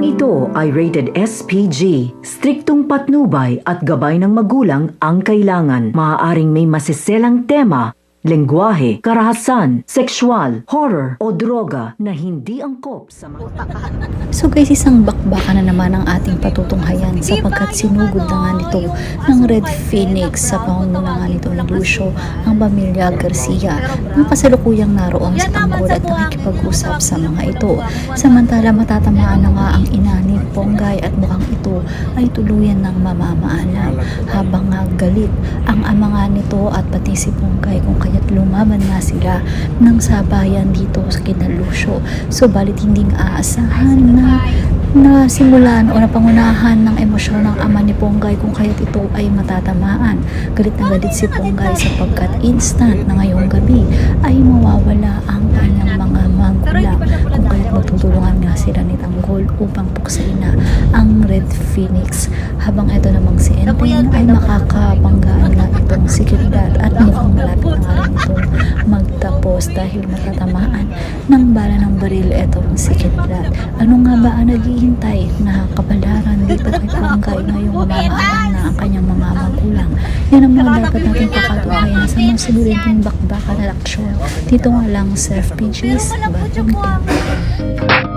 ito ay rated SPG. Striktong patnubay at gabay ng magulang ang kailangan. Maaaring may masiselang tema, lengguwahe, karahasan, sexual, horror o droga na hindi angkop sa mga... So guys, isang bakbakan na naman ang ating patutunghayan sapagkat sinugod na nga nito ng Red Phoenix sa pangunguna nga nito ng Lucio ang pamilya Garcia na kasalukuyang naroon sa tanggol at nakikipag-usap sa mga ito. Samantala matatamaan na nga ang ina ni Ponggay at mukhang ito ay tuluyan ng mamamaalam habang nga galit ang ama nga nito at pati si Ponggay kung kaya't lumaban nga sila ng sabayan dito sa kina Lucio. Subalit hindi aasahan na simulan o napangunahan ng emosyon ng ama ni Ponggay kung kaya't ito ay matatamaan. Galit na galit si Ponggay sapagkat instant na ngayong gabi ay mawawala ang kanyang mga magulang kung kaya't magtutulungan nga sila ni Tanggol upang puksain na ang Red Phoenix habang ito namang si Enteng ay makakabanggaan na itong si Kidlat at mukhang malapit na nga rin itong magtapos dahil matatamaan ng bala ng baril itong si Kidlat. Ano nga ba ang naghihintay na kabalaran dito kay Ponggay ngayong mamaalam na ang kanyang mga magulang? Yan ang mga dapat natin pakatuhayan sa mga sinuliting bakbakan na aksyon. Dito nga lang sa FPG's Batang King.